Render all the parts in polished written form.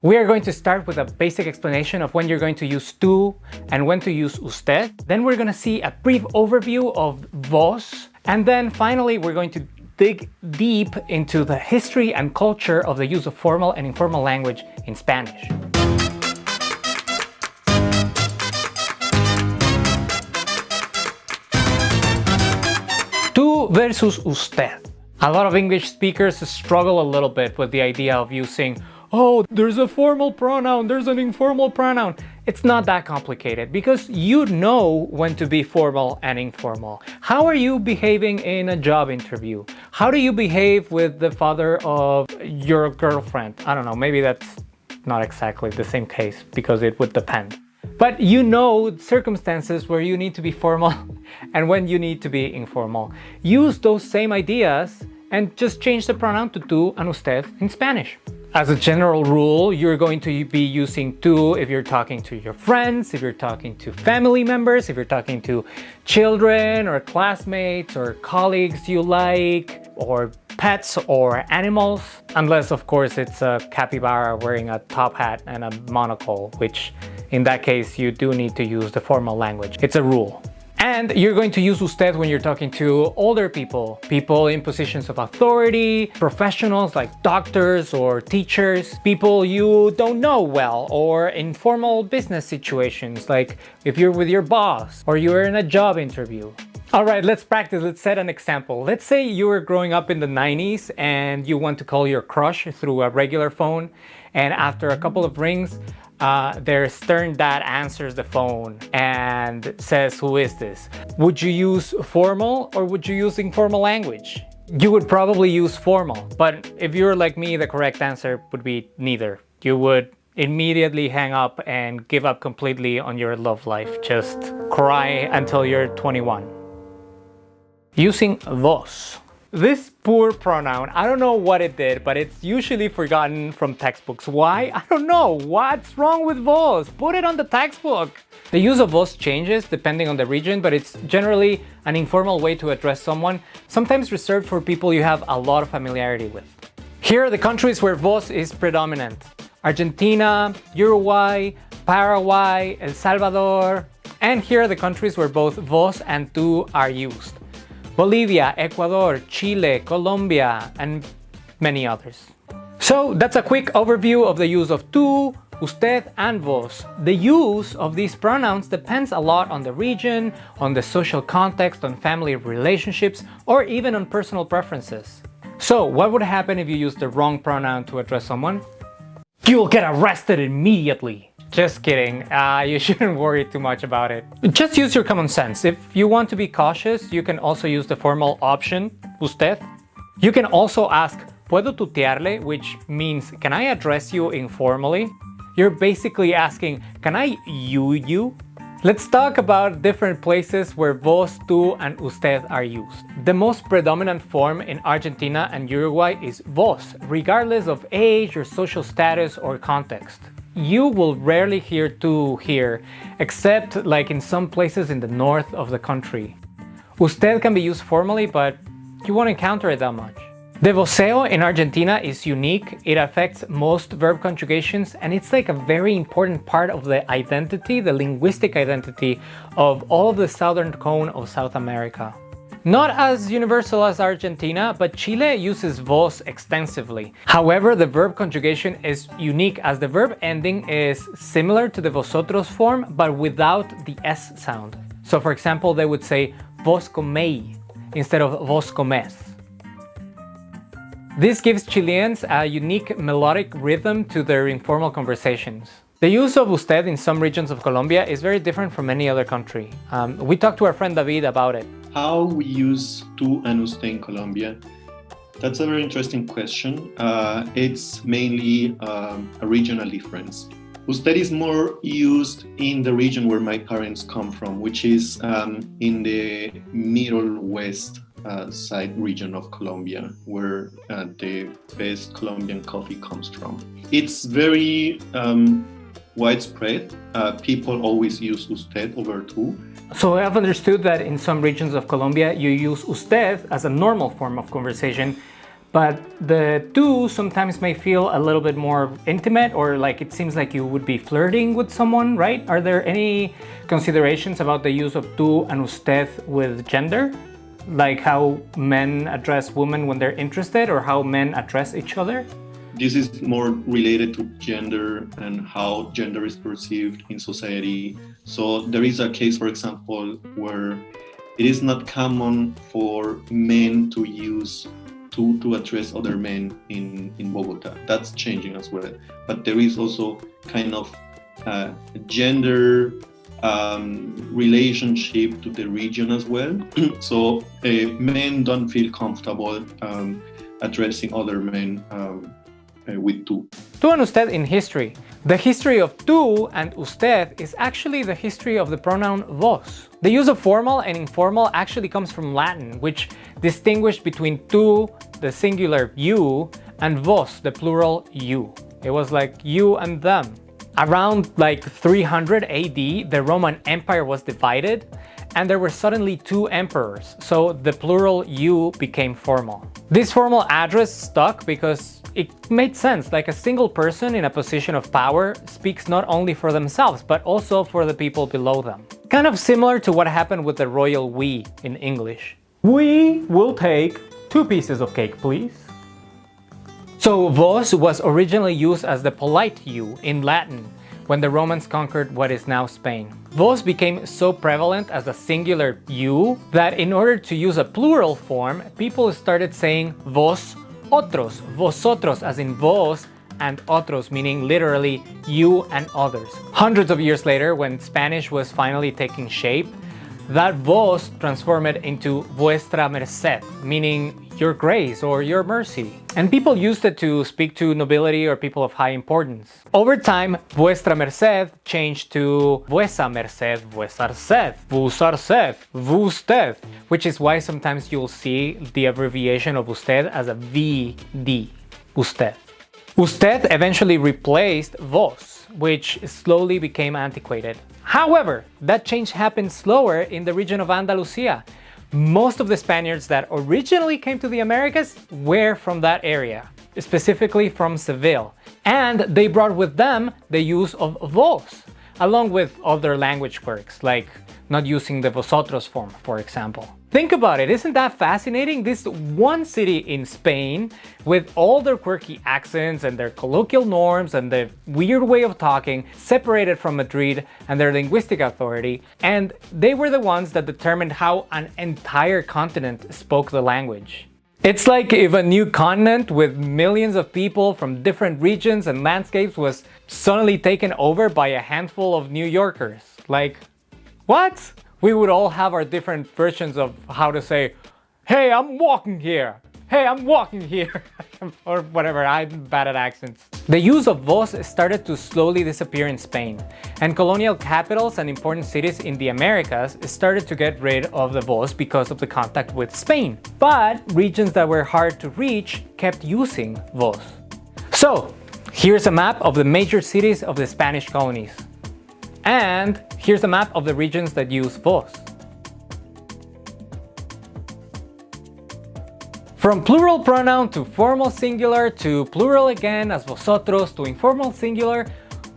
We are going to start with a basic explanation of when you're going to use tú and when to use usted. Then we're going to see a brief overview of vos. And then finally, we're going to dig deep into the history and culture of the use of formal and informal language in Spanish. Tú versus usted. A lot of English speakers struggle a little bit with the idea of using, oh, there's a formal pronoun, there's an informal pronoun. It's not that complicated because you know when to be formal and informal. How are you behaving in a job interview? How do you behave with the father of your girlfriend? I don't know, maybe that's not exactly the same case because it would depend. But you know circumstances where you need to be formal and when you need to be informal. Use those same ideas and just change the pronoun to tú and usted in Spanish. As a general rule, you're going to be using tú if you're talking to your friends, if you're talking to family members, if you're talking to children or classmates or colleagues you like, or pets or animals. Unless, of course, it's a capybara wearing a top hat and a monocle, which in that case, you do need to use the formal language. It's a rule. And you're going to use usted when you're talking to older people, people in positions of authority, professionals like doctors or teachers, people you don't know well, or informal business situations like if you're with your boss or you're in a job interview. All right, let's practice. Let's set an example. Let's say you were growing up in the 90s and you want to call your crush through a regular phone, and after a couple of rings, their stern dad answers the phone and says, "Who is this?" Would you use formal or would you use informal language? You would probably use formal, but if you're like me, the correct answer would be neither. You would immediately hang up and give up completely on your love life. Just cry until you're 21. Using vos. This poor pronoun, I don't know what it did, but it's usually forgotten from textbooks. Why? I don't know. What's wrong with vos? Put it on the textbook. The use of vos changes depending on the region, but it's generally an informal way to address someone, sometimes reserved for people you have a lot of familiarity with. Here are the countries where vos is predominant: Argentina, Uruguay, Paraguay, El Salvador. And here are the countries where both vos and tú are used: Bolivia, Ecuador, Chile, Colombia, and many others. So that's a quick overview of the use of tú, usted, and vos. The use of these pronouns depends a lot on the region, on the social context, on family relationships, or even on personal preferences. So what would happen if you use the wrong pronoun to address someone? You'll get arrested immediately. Just kidding, you shouldn't worry too much about it. Just use your common sense. If you want to be cautious, you can also use the formal option, usted. You can also ask, ¿puedo tutearle?, which means, can I address you informally? You're basically asking, can I you? Let's talk about different places where vos, tú, and usted are used. The most predominant form in Argentina and Uruguay is vos, regardless of age or social status or context. You will rarely hear tú here, except like in some places in the north of the country. Usted can be used formally, but you won't encounter it that much. The voceo in Argentina is unique. It affects most verb conjugations, and it's like a very important part of the identity, the linguistic identity of all of the southern cone of South America. Not as universal as Argentina, but Chile uses vos extensively. However, the verb conjugation is unique as the verb ending is similar to the vosotros form, but without the S sound. So for example, they would say vos comei instead of vos comes. This gives Chileans a unique melodic rhythm to their informal conversations. The use of usted in some regions of Colombia is very different from any other country. We talked to our friend David about it. How we use tú and usted in Colombia? That's a very interesting question. It's mainly a regional difference. Usted is more used in the region where my parents come from, which is in the Middle West side region of Colombia, where the best Colombian coffee comes from. It's very widespread. People always use usted over tú. So I've understood that in some regions of Colombia you use usted as a normal form of conversation, But the tú sometimes may feel a little bit more intimate, or like it seems like you would be flirting with someone, right? Are there any considerations about the use of tú and usted with gender? Like how men address women when they're interested, or how men address each other? This is more related to gender and how gender is perceived in society. So there is a case, for example, where it is not common for men to use to address other men in Bogota. That's changing as well. But there is also kind of gender relationship to the region as well. So men don't feel comfortable addressing other men with tú. Tú and usted in history. The history of tú and usted is actually the history of the pronoun vos. The use of formal and informal actually comes from Latin, which distinguished between tú, the singular you, and vos, the plural you. It was like you and them. Around like 300 AD, the Roman Empire was divided, and there were suddenly two emperors, so the plural you became formal. This formal address stuck because it made sense, like a single person in a position of power speaks not only for themselves, but also for the people below them. Kind of similar to what happened with the royal we in English. We will take 2 pieces of cake, please. So vos was originally used as the polite you in Latin when the Romans conquered what is now Spain. Vos became so prevalent as a singular you that in order to use a plural form, people started saying vos otros, vosotros as in vos, and otros meaning literally you and others. Hundreds of years later, when Spanish was finally taking shape, that vos transformed into vuestra merced, meaning your grace or your mercy. And people used it to speak to nobility or people of high importance. Over time, vuestra merced changed to vuesa merced, vuesar sed, vusar sed, vusted, which is why sometimes you'll see the abbreviation of usted as a VD, usted. Usted eventually replaced vos, which slowly became antiquated. However, that change happened slower in the region of Andalusia. Most of the Spaniards that originally came to the Americas were from that area, specifically from Seville, and they brought with them the use of vos, along with other language quirks, like not using the vosotros form, for example. Think about it, isn't that fascinating? This one city in Spain, with all their quirky accents and their colloquial norms and the weird way of talking, separated from Madrid and their linguistic authority, and they were the ones that determined how an entire continent spoke the language. It's like if a new continent with millions of people from different regions and landscapes was suddenly taken over by a handful of New Yorkers. Like, what? We would all have our different versions of how to say, hey, I'm walking here. Hey, I'm walking here. Or whatever, I'm bad at accents. The use of vos started to slowly disappear in Spain, and colonial capitals and important cities in the Americas started to get rid of the vos because of the contact with Spain. But regions that were hard to reach kept using vos. So, here's a map of the major cities of the Spanish colonies. And here's a map of the regions that use vos. From plural pronoun to formal singular to plural again as vosotros to informal singular,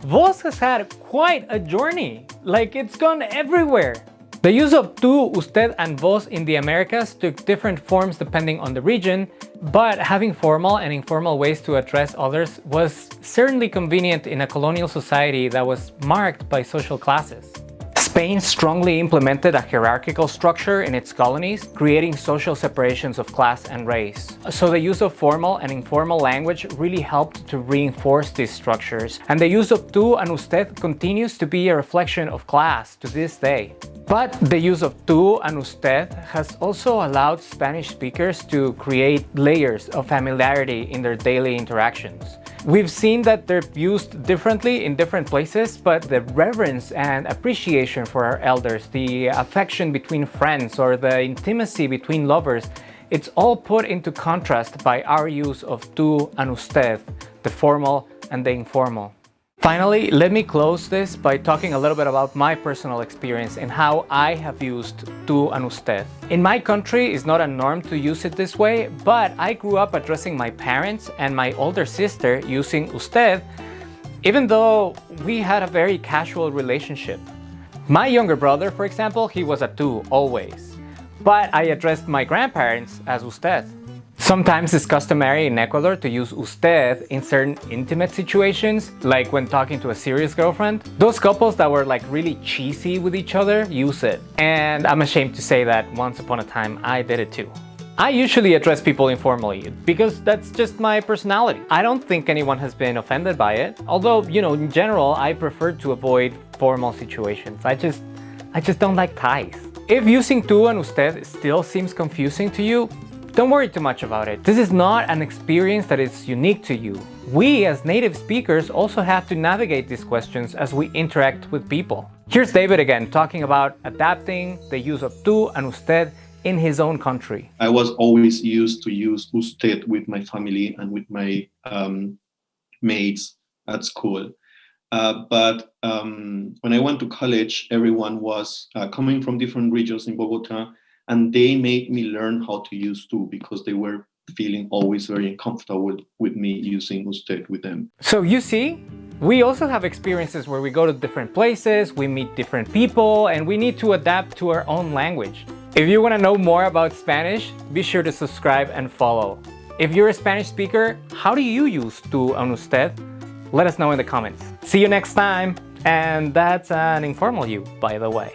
vos has had quite a journey. Like, it's gone everywhere. The use of tú, usted, and vos in the Americas took different forms depending on the region, but having formal and informal ways to address others was certainly convenient in a colonial society that was marked by social classes. Spain strongly implemented a hierarchical structure in its colonies, creating social separations of class and race. So the use of formal and informal language really helped to reinforce these structures, and the use of tú and usted continues to be a reflection of class to this day. But the use of tú and usted has also allowed Spanish speakers to create layers of familiarity in their daily interactions. We've seen that they're used differently in different places, but the reverence and appreciation for our elders, the affection between friends, or the intimacy between lovers, it's all put into contrast by our use of tú and usted, the formal and the informal. Finally, let me close this by talking a little bit about my personal experience and how I have used tú and usted. In my country, it's not a norm to use it this way, but I grew up addressing my parents and my older sister using usted, even though we had a very casual relationship. My younger brother, for example, he was a tú always, but I addressed my grandparents as usted. Sometimes it's customary in Ecuador to use usted in certain intimate situations, like when talking to a serious girlfriend. Those couples that were like really cheesy with each other use it. And I'm ashamed to say that once upon a time I did it too. I usually address people informally because that's just my personality. I don't think anyone has been offended by it. Although, in general, I prefer to avoid formal situations. I just don't like ties. If using tú and usted still seems confusing to you, don't worry too much about it. This is not an experience that is unique to you. We as native speakers also have to navigate these questions as we interact with people. Here's David again talking about adapting the use of tú and usted in his own country. I was always used to use usted with my family and with my mates at school. But when I went to college, everyone was coming from different regions in Bogota, and they made me learn how to use tú because they were feeling always very uncomfortable with me using usted with them. So you see, we also have experiences where we go to different places, we meet different people, and we need to adapt to our own language. If you want to know more about Spanish, be sure to subscribe and follow. If you're a Spanish speaker, how do you use tú and usted? Let us know in the comments. See you next time! And that's an informal you, by the way.